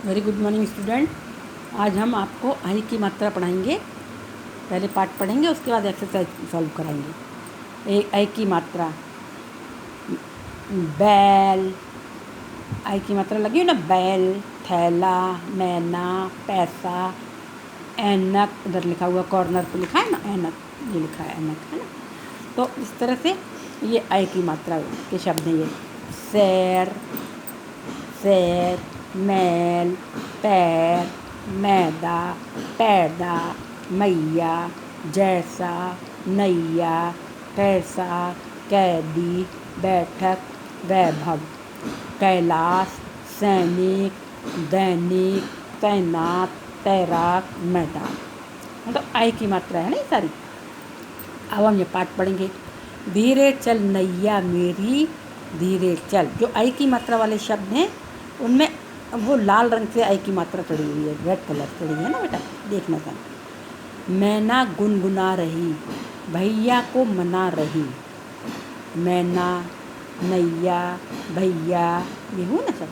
Very good morning student. आज हम आपको आई की मात्रा पढ़ाएंगे। पहले पाठ पढ़ेंगे, उसके बाद एक्सरसाइज सॉल्व कराएंगे। आई की मात्रा बैल, आई की मात्रा लगी हो ना, बैल, थैला, मैना, पैसा, ऐनक, उधर लिखा हुआ कॉर्नर पे लिखा है ना ऐनक, ये लिखा है ऐनक, है ना। तो इस तरह से ये आई की मात्रा के शब्द हैं। ये सैर, सैर, मैल, पैर, मैदा, पैदा, मैया, जैसा, नैया, पैसा, कैदी, बैठक, वैभव, कैलाश, सैनिक, दैनिक, तैनात, तैराक, मैदान। मतलब आई की मात्रा है ना ये सारी। अब हम ये पाठ पढ़ेंगे। धीरे चल नैया मेरी, धीरे चल। जो आई की मात्रा वाले शब्द हैं उनमें वो लाल रंग से आई की मात्रा चढ़ी हुई है, रेड कलर चढ़ी है ना बेटा, देखना था। मैना गुनगुना रही, भैया को मना रही। मैना, नैया, भैया, ये हूँ ना सब।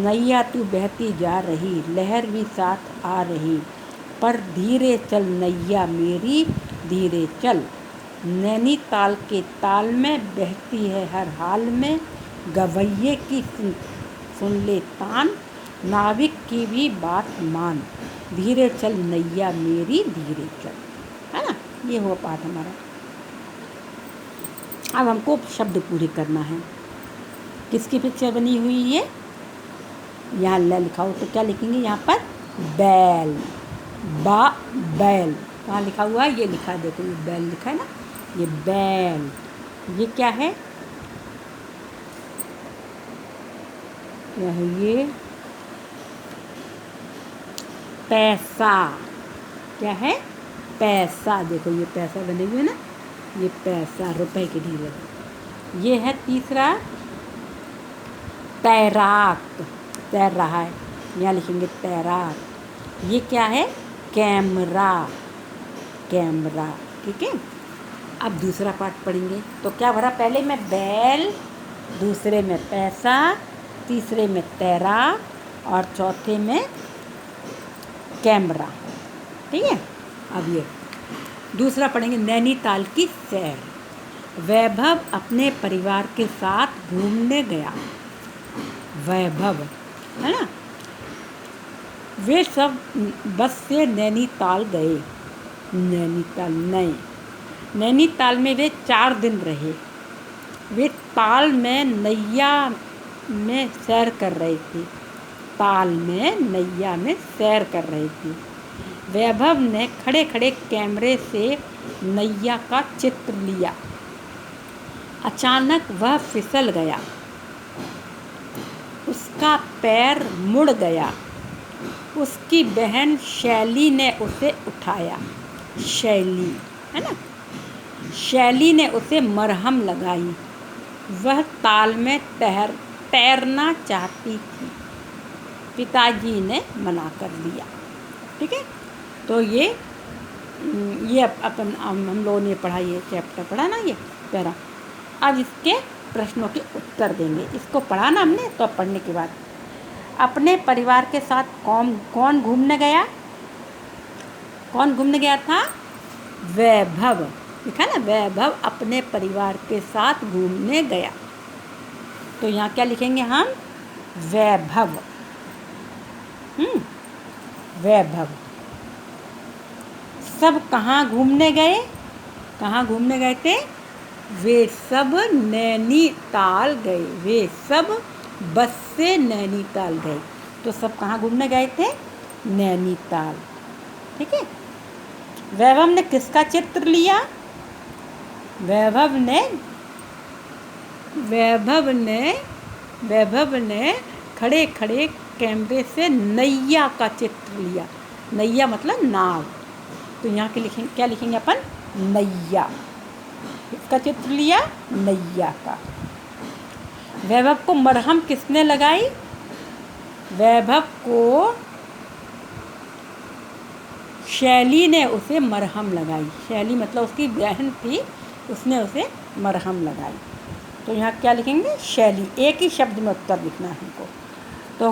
नैया तू बहती जा रही, लहर भी साथ आ रही, पर धीरे चल नैया मेरी, धीरे चल। नैनीताल के ताल में बहती है हर हाल में, गवैये की सुन ले तान, नाविक की भी बात मान। धीरे चल नैया मेरी, धीरे चल, है ना। ये हुआ पाठ हमारा। अब हमको शब्द पूरे करना है। किसकी पिक्चर बनी हुई है? यहाँ ल लिखा हो तो क्या लिखेंगे यहाँ पर? बैल, बा, बैल। कहाँ लिखा हुआ है? ये लिखा है, देखो ये बैल लिखा है ना, ये बैल। ये क्या है? क्या है ये? पैसा। क्या है? पैसा। देखो ये पैसा बने हुए ना, ये पैसा, रुपए के ढेर। ये है तीसरा तैराक, तैर रहा है, यहाँ लिखेंगे तैराक। ये क्या है? Camera, camera. ठीक है। अब दूसरा पाठ पढ़ेंगे तो क्या भरा? पहले में बैल, दूसरे में पैसा, तीसरे में तैराक और चौथे में कैमरा। ठीक है। अब ये दूसरा पढ़ेंगे। नैनीताल की सैर। वैभव अपने परिवार के साथ घूमने गया। वैभव, है ना। वे सब बस से नैनीताल गए। नैनीताल, नैनीताल में वे 4 दिन रहे। वे ताल में नैया में सैर कर रहे थे। ताल में नैया में सैर कर रहे थे। वैभव ने खड़े खड़े कैमरे से नैया का चित्र लिया। अचानक वह फिसल गया, उसका पैर मुड़ गया। उसकी बहन शैली ने उसे उठाया। शैली, है ना। शैली ने उसे मरहम लगाई। वह ताल में तैरना चाहती थी, पिताजी ने मना कर दिया। ठीक है। तो ये अपन हम लोगों ने पढ़ा, ये चैप्टर पढ़ा ना, ये पैरा। अब इसके प्रश्नों के उत्तर देंगे। इसको पढ़ा ना हमने, तो अब पढ़ने के बाद अपने परिवार के साथ कौन घूमने गया? कौन घूमने गया था? वैभव। लिखा ना, वैभव अपने परिवार के साथ घूमने गया। तो यहाँ क्या लिखेंगे हम? वैभव। वैभव। सब कहाँ घूमने गए? कहाँ घूमने गए थे? वे सब नैनीताल गए। वे सब बस से नैनीताल गए। तो सब कहाँ घूमने गए थे? नैनीताल। ठीक है। वैभव ने किसका चित्र लिया? वैभव ने खड़े खड़े कैमरे से नैया का चित्र लिया। नैया मतलब नाव। तो यहाँ के लिखेंगे, क्या लिखेंगे अपन? नैया। इसका चित्र लिया, नैया का। वैभव को मरहम किसने लगाई? वैभव को शैली ने उसे मरहम लगाई। शैली मतलब उसकी बहन थी, उसने उसे मरहम लगाई। तो यहाँ क्या लिखेंगे? शैली। एक ही शब्द में उत्तर लिखना है हमको। तो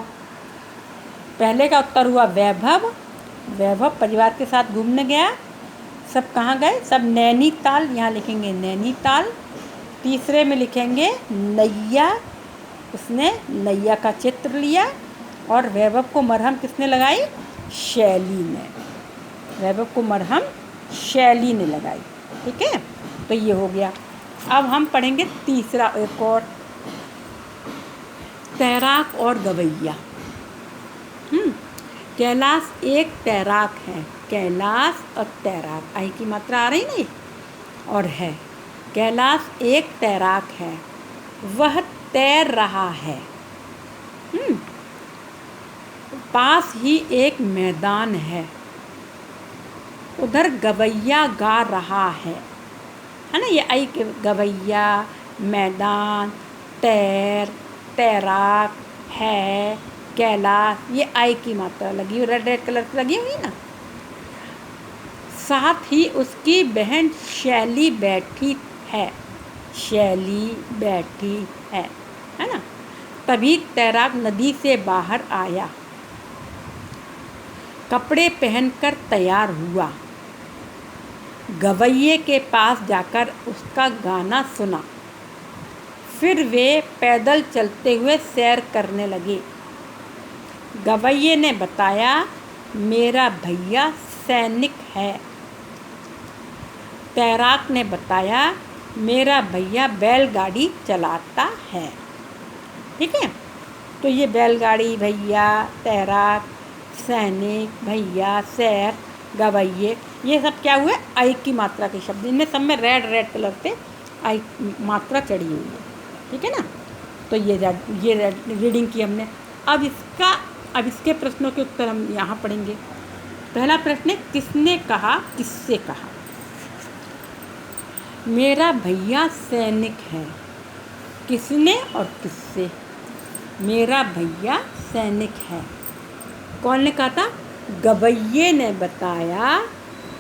पहले का उत्तर हुआ वैभव। वैभव परिवार के साथ घूमने गया। सब कहाँ गए? सब नैनीताल, यहाँ लिखेंगे नैनीताल। तीसरे में लिखेंगे नैया, उसने नैया का चित्र लिया। और वैभव को मरहम किसने लगाई? शैली ने। वैभव को मरहम शैली ने लगाई। ठीक है, तो ये हो गया। अब हम पढ़ेंगे तीसरा एक और, तैराक और गवैया। कैलाश एक तैराक है। कैलाश और तैराक, आई की मात्रा आ रही नहीं और है। कैलाश एक तैराक है, वह तैर रहा है। पास ही एक मैदान है, उधर गवैया गा रहा है ना। ये आई के गवैया, मैदान, तैर, तैराक, है, कैलाश, ये आई की मात्रा लगी हुई, रेड रेड कलर की लगी हुई ना। साथ ही उसकी बहन शैली बैठी है। शैली बैठी है ना। तभी तैराक नदी से बाहर आया, कपड़े पहनकर तैयार हुआ, गवैये के पास जाकर उसका गाना सुना। फिर वे पैदल चलते हुए सैर करने लगे। गवैये ने बताया, मेरा भैया सैनिक है। तैराक ने बताया, मेरा भैया बैलगाड़ी चलाता है। ठीक है, तो ये बैलगाड़ी, भैया, तैराक, सैनिक, भैया, सैर, गवैये, ये सब क्या हुए? आई की मात्रा के शब्द। इनमें सब में रेड रेड कलर से आई मात्रा चढ़ी हुई है। ठीक है ना। तो ये रीडिंग की हमने। अब इसके प्रश्नों के उत्तर हम यहाँ पढ़ेंगे। पहला प्रश्न है, किसने कहा, किससे कहा? मेरा भैया सैनिक है। किसने और किससे? मेरा भैया सैनिक है। कौन ने कहा था? गवैये ने बताया,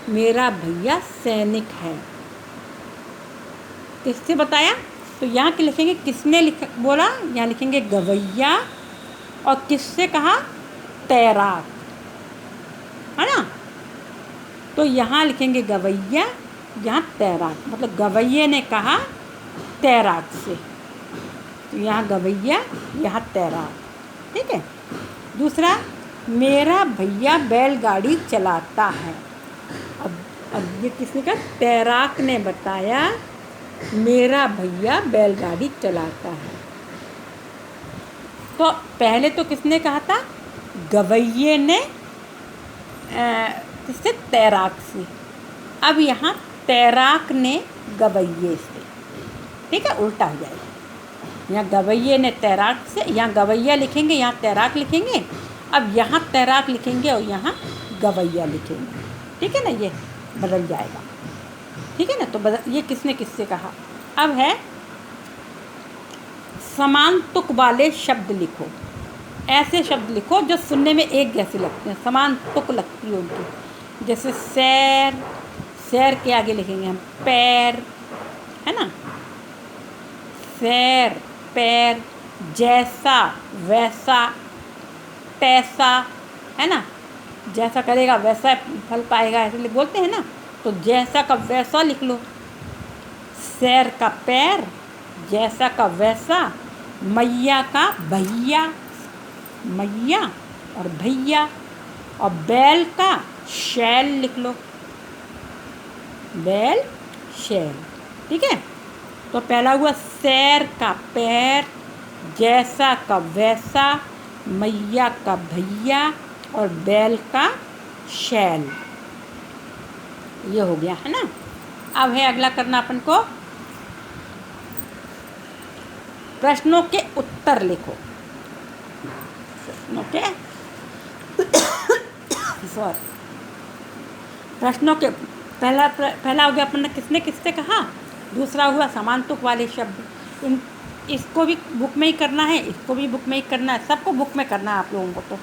मेरा भैया सैनिक है। किससे बताया? तो यहाँ के लिखेंगे किसने बोला, यहाँ लिखेंगे गवैया। और किससे कहा? तैराक, है ना। तो यहाँ लिखेंगे गवैया, यहाँ तैराक, मतलब गवैये ने कहा तैराक से। तो यहाँ गवैया, यहाँ तैराक। ठीक है। दूसरा, मेरा भैया बैलगाड़ी चलाता है। अब ये किसने कहा? तैराक ने बताया, मेरा भैया बैलगाड़ी चलाता है। तो पहले तो किसने कहा था? गवैये ने किससे? तैराक से। अब यहाँ तैराक ने गवैये से। ठीक है, उल्टा हो जाएगा। यहाँ गवैये ने तैराक से, यहाँ गवैया लिखेंगे, यहाँ तैराक लिखेंगे। अब यहाँ तैराक लिखेंगे और यहाँ गवैया लिखेंगे। ठीक है ना, ये बदल जाएगा। ठीक है ना। तो ये किसने किससे कहा। अब है समान तुक वाले शब्द लिखो। ऐसे शब्द लिखो जो सुनने में एक जैसे लगते हैं, समान तुक लगती है उनकी। जैसे सैर, सैर के आगे लिखेंगे हम पैर, है ना। सैर, पैर, जैसा, वैसा, तैसा, है ना। जैसा करेगा वैसा फल पाएगा, ऐसे बोलते हैं ना। तो जैसा का वैसा लिख लो। सैर का पैर, जैसा का वैसा, मैया का भैया, मैया और भैया, और बैल का शैल लिख लो, बैल, शैल। ठीक है। तो पहला हुआ सैर का पैर, जैसा का वैसा, मैया का भैया और बैल का शैल। ये हो गया, है ना। अब है अगला करना अपन को, प्रश्नों के उत्तर लिखो। प्रश्नों के सॉरी प्रश्नों के पहला हो गया अपन ने किसने किससे कहा। दूसरा हुआ समान तुक वाले शब्द। इसको भी बुक में ही करना है, इसको भी बुक में ही करना है, सबको बुक में करना है आप लोगों को।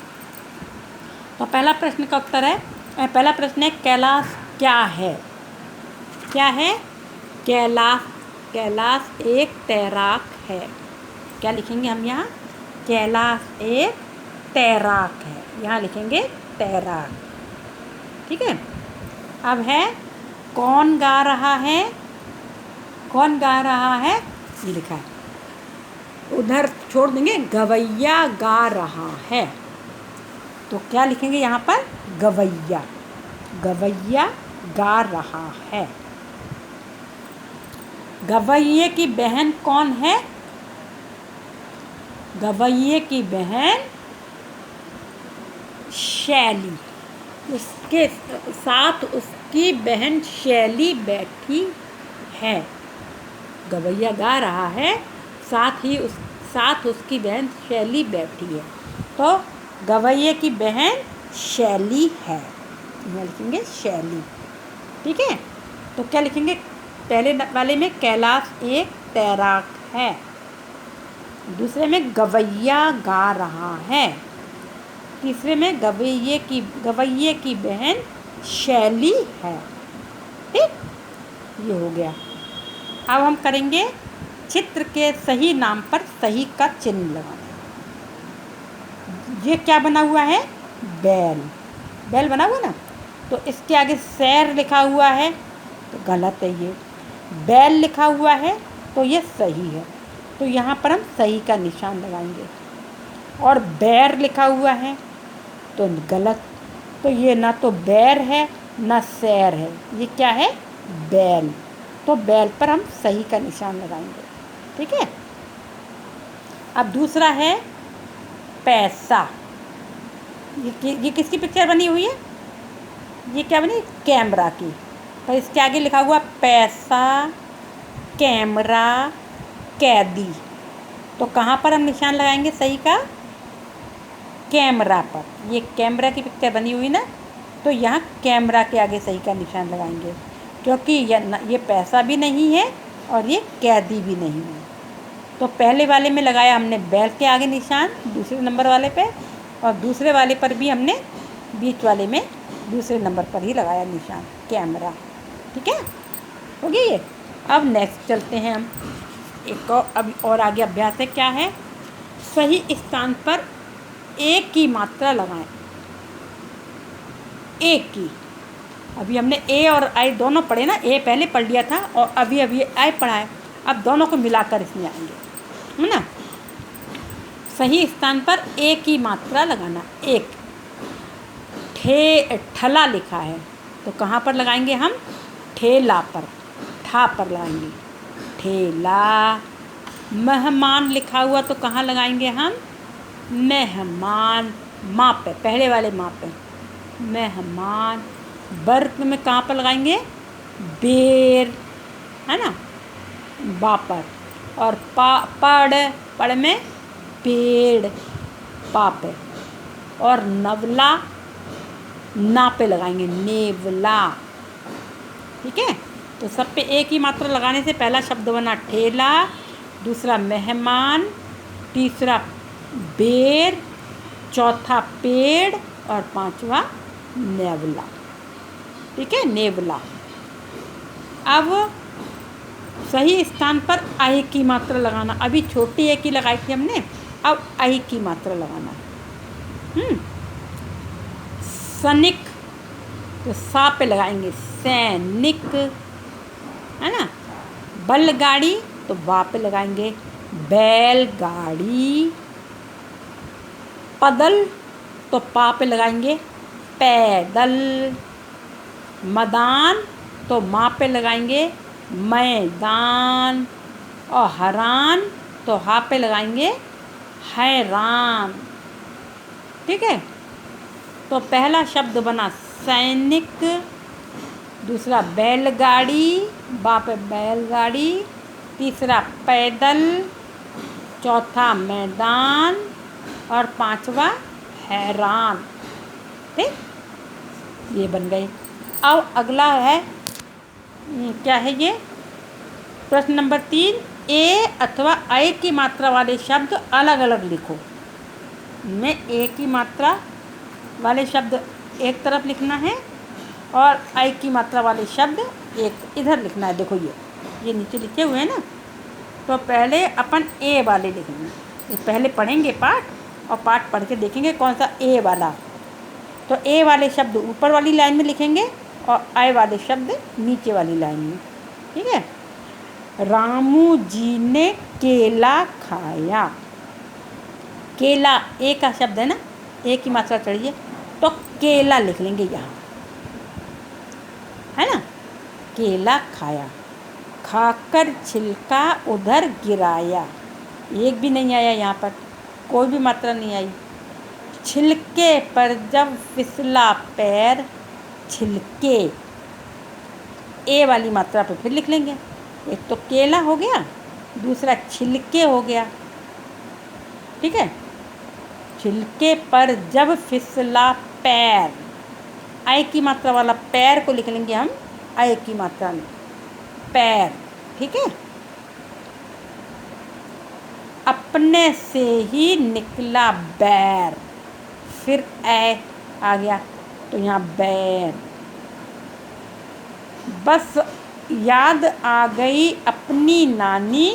तो पहला प्रश्न का उत्तर है, पहला प्रश्न है, कैलाश क्या है? क्या है? कैलाश, कैलाश एक तैराक है। क्या लिखेंगे हम यहाँ? कैलाश एक तैराक है, यहाँ लिखेंगे तैराक। ठीक है। अब है कौन गा रहा है, कौन गा रहा है, ये लिखा है, उधर छोड़ देंगे, गवैया गा रहा है। तो क्या लिखेंगे यहाँ पर, गवैया, गवैया गा रहा है। गवैये की बहन कौन है, गवैये की बहन शैली, उसके साथ उसकी बहन शैली बैठी है। गवैया गा रहा है, साथ उसकी बहन शैली बैठी है। तो गवैये की बहन शैली है, यहाँ लिखेंगे शैली। ठीक है। तो क्या लिखेंगे, पहले वाले में कैलाश एक तैराक है, दूसरे में गवैया गा रहा है, तीसरे में गवैये की बहन शैली है। ठीक, ये हो गया। अब हम करेंगे चित्र के सही नाम पर सही का चिन्ह लगाना। ये क्या बना हुआ है, बैल, बैल बना हुआ ना, तो इसके आगे सैर लिखा हुआ है तो गलत है, ये बैल लिखा हुआ है तो ये सही है, तो यहाँ पर हम सही का निशान लगाएंगे। और बैर लिखा हुआ है तो गलत, तो ये ना तो बैर है ना सैर है, ये क्या है, बैल, तो बैल पर हम सही का निशान लगाएंगे। ठीक है। अब दूसरा है पैसा, ये किसकी पिक्चर बनी हुई है, ये क्या बनी, कैमरा की, तो इसके आगे लिखा हुआ पैसा, कैमरा, कैदी, तो कहाँ पर हम निशान लगाएंगे सही का, कैमरा पर। ये कैमरा की पिक्चर बनी हुई ना, तो यहाँ कैमरा के आगे सही का निशान लगाएंगे, क्योंकि ये पैसा भी नहीं है और ये कैदी भी नहीं है। तो पहले वाले में लगाया हमने बैल के आगे निशान, दूसरे नंबर वाले पे, और दूसरे वाले पर भी हमने बीच वाले में दूसरे नंबर पर ही लगाया निशान, कैमरा। ठीक है, हो गया ये। अब नेक्स्ट चलते हैं हम, एक और आगे अभ्यास है, क्या है, सही स्थान पर एक की मात्रा लगाएं, एक की। अभी हमने ए और आई दोनों पढ़े ना, ए पहले पढ़ लिया था और अभी आई पढ़ा है, अब दोनों को मिलाकर इसमें आएंगे, है ना। सही स्थान पर एक की मात्रा लगाना, एक, ठला लिखा है तो कहाँ पर लगाएंगे हम, ठेला पर, ठा पर लगाएंगे, ठेला। मेहमान लिखा हुआ तो कहाँ लगाएंगे हम, मेहमान, माँ पे, पहले वाले माँ पे, मेहमान। वर्ग में कहाँ पर लगाएंगे, बेर, है ना, बा पर, और पड़ में पेड़, पा पे, और नवला, ना पे लगाएंगे, नेवला। ठीक है। तो सब पे एक ही मात्रा लगाने से पहला शब्द बना ठेला, दूसरा मेहमान, तीसरा बेर, चौथा पेड़, और पांचवा नेवला। ठीक है, नेवला। अब सही स्थान पर आई की मात्रा लगाना, अभी छोटी ए की लगाई थी हमने, अब आई की मात्रा लगाना। सैनिक, तो सा पे लगाएंगे, सैनिक, है ना। बैलगाड़ी, तो बा पे लगाएंगे, बैलगाड़ी। पदल, तो पा पे लगाएंगे, पैदल। मैदान, तो माँ पे लगाएंगे, मैदान। और हरान, तो हा पे लगाएंगे, हैरान। ठीक है। तो पहला शब्द बना सैनिक, दूसरा बैलगाड़ी, बा पे बैलगाड़ी, तीसरा पैदल, चौथा मैदान, और पांचवा हैरान। ठीक, ये बन गए। अब अगला है, क्या है ये, प्रश्न नंबर 3, ए अथवा आई की मात्रा वाले शब्द अलग अलग लिखो। में ए की मात्रा वाले शब्द एक तरफ लिखना है और आई की मात्रा वाले शब्द एक इधर लिखना है। देखो ये नीचे लिखे हुए हैं ना, तो पहले अपन ए वाले लिखेंगे, ये पहले पढ़ेंगे पाठ और पाठ पढ़ के देखेंगे कौन सा ए वाला। तो ए वाले शब्द ऊपर वाली लाइन में लिखेंगे और आई वाले शब्द नीचे वाली लाइन में। ठीक है। रामू जी ने केला खाया। केला ए का शब्द है ना, ए की मात्रा चढ़िए तो केला लिख लेंगे यहाँ, है ना। केला खाया, खाकर छिलका उधर गिराया, एक भी नहीं आया यहाँ पर, कोई भी मात्रा नहीं आई। छिलके पर जब फिसला पैर, छिलके ए वाली मात्रा पे फिर लिख लेंगे। एक तो केला हो गया, दूसरा छिलके हो गया। ठीक है। छिलके पर जब फिसला पैर, आई की मात्रा वाला पैर को लिख लेंगे हम आई की मात्रा में, पैर। ठीक है। अपने से ही निकला बैर, फिर ए आ गया तो यहाँ बैर। बस याद आ गई अपनी नानी,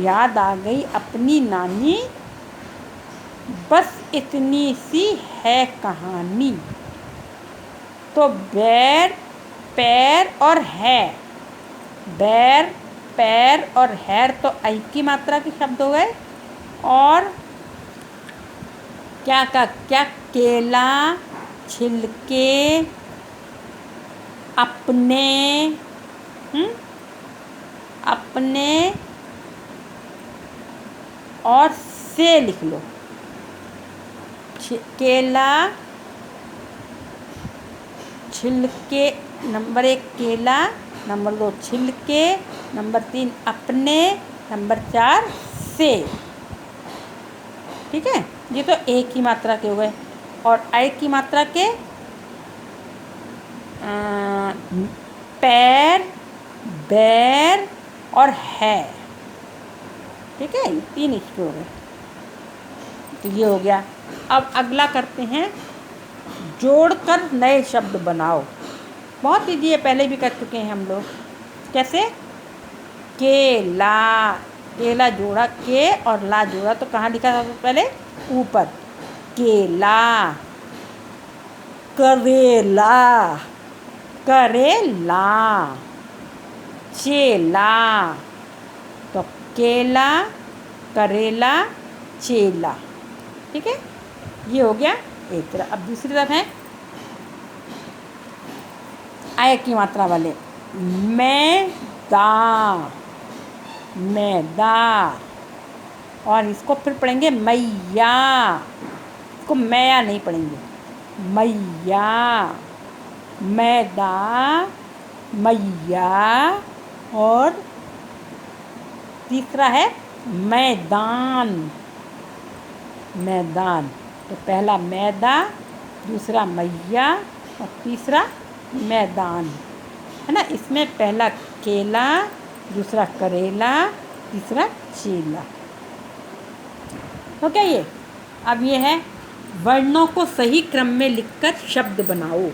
याद आ गई अपनी नानी, बस इतनी सी है कहानी। तो बैर, पैर और है, बैर, पैर और हैर तो आई की मात्रा के शब्द हो गए। और क्या का क्या, केला, छिलके, अपने, अपने और से लिख लो। केला, छिलके, नंबर 1 केला, नंबर 2 छिलके, नंबर 3 अपने, नंबर 4 से। ठीक है। ये तो एक ही मात्रा के हो गए। और आई की मात्रा के पैर, बैर और है। ठीक है। 3 इसके हो गए। तो ये हो गया। अब अगला करते हैं, जोड़कर नए शब्द बनाओ। बहुत ईजी है, पहले भी कर चुके हैं हम लोग। कैसे? केला, केला जोड़ा, के और ला जोड़ा तो कहाँ लिखा था पहले? ऊपर। केला। करेला, करेला। चेला, तो केला, करेला, चेला। ठीक है। ये हो गया एक तरफ। अब दूसरी तरफ है आय की मात्रा वाले, मैदा, मैदा। और इसको फिर पढ़ेंगे मैया, इसको मैया नहीं पढ़ेंगे, मैया, मैदा, मैया। और तीसरा है मैदान, मैदान। तो पहला मैदा, दूसरा मैया और तीसरा मैदान, है ना। इसमें पहला केला, दूसरा करेला, तीसरा चेला। हो क्या ये? अब ये है वर्णों को सही क्रम में लिखकर शब्द बनाओ।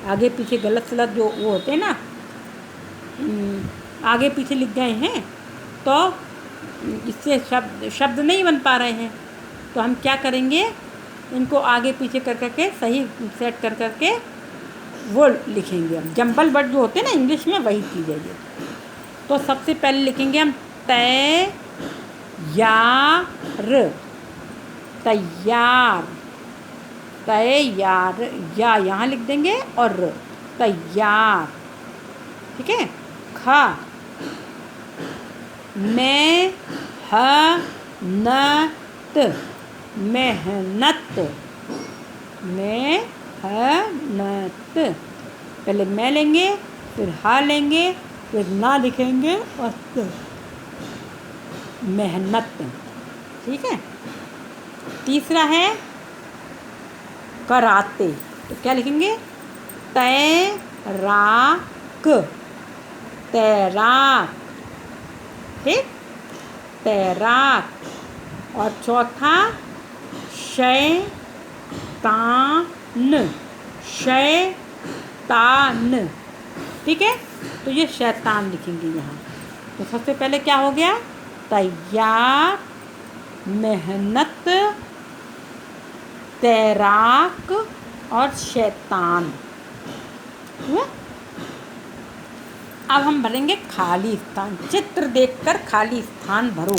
आगे पीछे गलत सलत जो वो होते हैं ना, आगे पीछे लिख गए हैं तो इससे शब्द नहीं बन पा रहे हैं। तो हम क्या करेंगे, इनको आगे पीछे कर करके सही सेट कर करके वो लिखेंगे। हम जंबल वर्ड जो होते हैं ना इंग्लिश में, वही चीज़ है ये। तो सबसे पहले लिखेंगे हम तैयार, तैयार, तैयार, या यहाँ लिख देंगे और तैयार। ठीक है। खा, मेहनत, मेहनत, मेहनत। पहले मैं लेंगे, फिर हा लेंगे, फिर ना लिखेंगे और तो मेहनत। ठीक है। तीसरा है कराते, तो क्या लिखेंगे? तैराक, तैराक। ठीक, तैराक। और चौथा शैतान, शैतान। ठीक है। तो ये शैतान लिखेंगे यहाँ। तो सबसे पहले क्या हो गया? तैयार, मेहनत, तैराक और शैतान। हुआ? अब हम भरेंगे खाली स्थान। चित्र देखकर खाली स्थान भरो।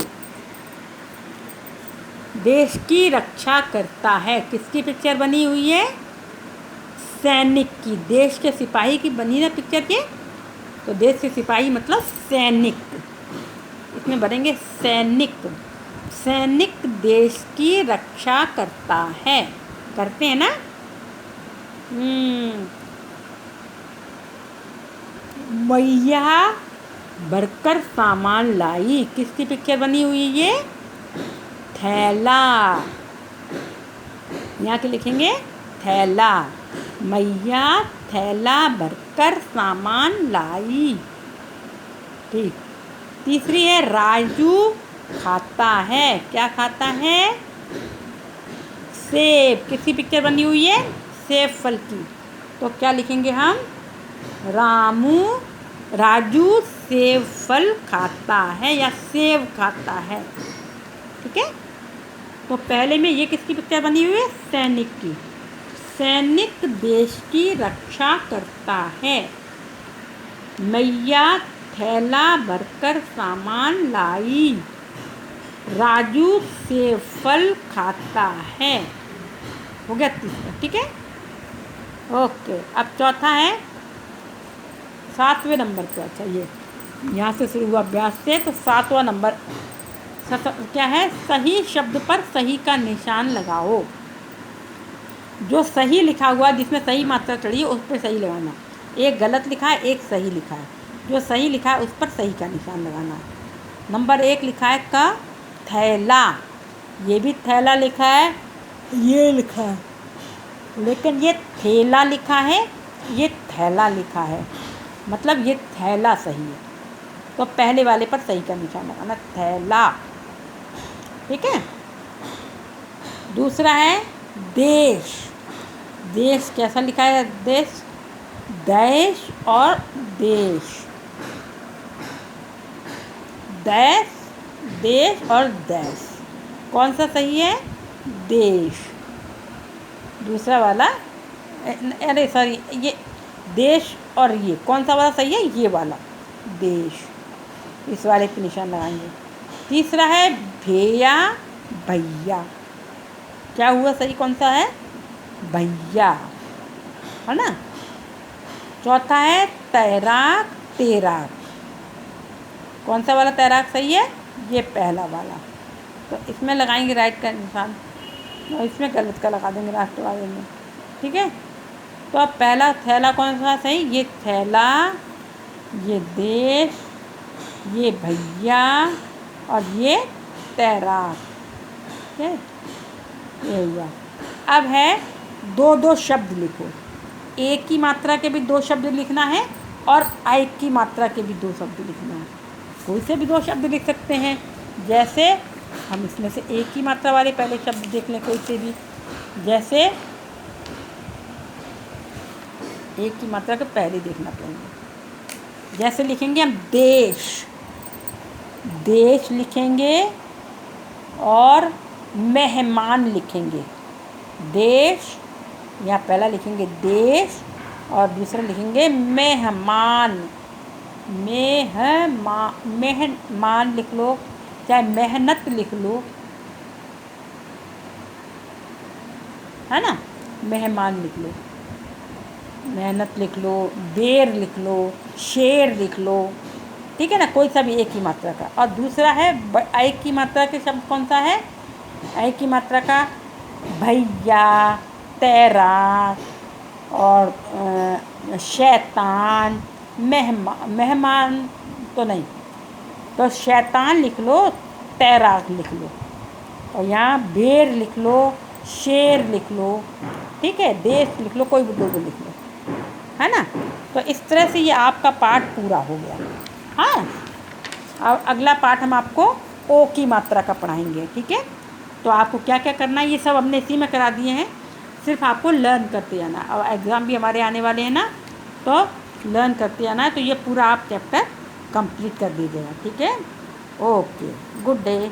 देश की रक्षा करता है, किसकी पिक्चर बनी हुई है? सैनिक की। देश के सिपाही की बनी ना पिक्चर के, तो देश के सिपाही मतलब सैनिक। इसमें भरेंगे सैनिक। सैनिक देश की रक्षा करता है। करते हैं ना? मैया भरकर सामान लाई, किसकी पिक्चर बनी हुई है ये? थैला। यहाँ के लिखेंगे थैला। मैया थैला भरकर सामान लाई। ठीक। तीसरी है राजू खाता है। क्या खाता है? सेब। किसकी पिक्चर बनी हुई है? सेब फल की। तो क्या लिखेंगे हम? राजू सेब फल खाता है या सेब खाता है। ठीक है। तो पहले में ये किसकी पिक्चर बनी हुई है? सैनिक की। सैनिक देश की रक्षा करता है। मैया थैला भरकर सामान लाई। राजू सेब फल खाता है। हो गया तीसरा। ठीक है। ओके। अब चौथा है 7वें नंबर पे। अच्छा, ये यहाँ से शुरू हुआ अभ्यास से, तो 7वां नंबर क्या है? सही शब्द पर सही का निशान लगाओ। जो सही लिखा हुआ, जिसमें सही मात्रा चढ़ी है, उस पर सही लगाना। एक गलत लिखा है, एक सही लिखा है। जो सही लिखा है उस पर सही का निशान लगाना है। नंबर 1 लिखा है का थैला। ये भी थैला लिखा है, ये लिखा है, लेकिन ये थैला लिखा है, ये थैला लिखा है, मतलब ये थैला सही है। तो पहले वाले पर सही का निशान लगाना, थैला। ठीक है। दूसरा है देश। देश कैसा लिखा है? देश, देश और देश। देश, देश और देश। कौन सा सही है? देश। दूसरा वाला, अरे सॉरी, ये देश और ये कौन सा वाला सही है? ये वाला देश। इस वाले पे निशान लगाएंगे। तीसरा है भैया भैया। क्या हुआ? सही कौन सा है? भैया, है ना। चौथा है तैराक तैराक। कौन सा वाला तैराक सही है? ये पहला वाला। तो इसमें लगाएंगे राइट का निशान और इसमें गलत का लगा देंगे लास्ट वाले में। ठीक है। तो अब पहला थैला कौन सा सही? ये थैला, ये देश, ये भैया और ये तैराक। ठीक है, ये हुआ। अब है 2-2 शब्द लिखो। एक की मात्रा के भी 2 शब्द लिखना है और एक की मात्रा के भी 2 शब्द लिखना है। कोई से भी 2 शब्द लिख सकते हैं। जैसे हम इसमें से एक की मात्रा वाले पहले शब्द देख लें, कोई से भी। जैसे एक की मात्रा को पहले देखना पड़ेगा। जैसे लिखेंगे हम देश, देश लिखेंगे और मेहमान लिखेंगे। देश, यहाँ पहला लिखेंगे देश और दूसरा लिखेंगे मेहमान। मेहमान लिख लो, चाहे मेहनत लिख लो, है ना। मेहमान लिख लो, मेहनत लिख लो, देर लिख लो, शेर लिख लो। ठीक है ना, कोई सा भी एक ही मात्रा का। और दूसरा है एक की मात्रा के शब्द कौन सा है? एक की मात्रा का भैया, तैराक और शैतान। मेहमान तो नहीं, तो शैतान लिख लो, तैराक लिख लो, और यहाँ भेड़ लिख लो, शेर लिख लो। ठीक है, देश लिख लो, कोई भी 2 लिख लो, है ना। तो इस तरह से ये आपका पाठ पूरा हो गया। हाँ, अब अगला पाठ हम आपको ओ की मात्रा का पढ़ाएंगे। ठीक है। तो आपको क्या क्या करना है, ये सब हमने इसी में करा दिए हैं, सिर्फ आपको लर्न करते जाना। और एग्ज़ाम भी हमारे आने वाले हैं ना, तो लर्न करते जाना है। तो ये पूरा आप चैप्टर कंप्लीट कर दीजिएगा। ठीक है। Okay, good day.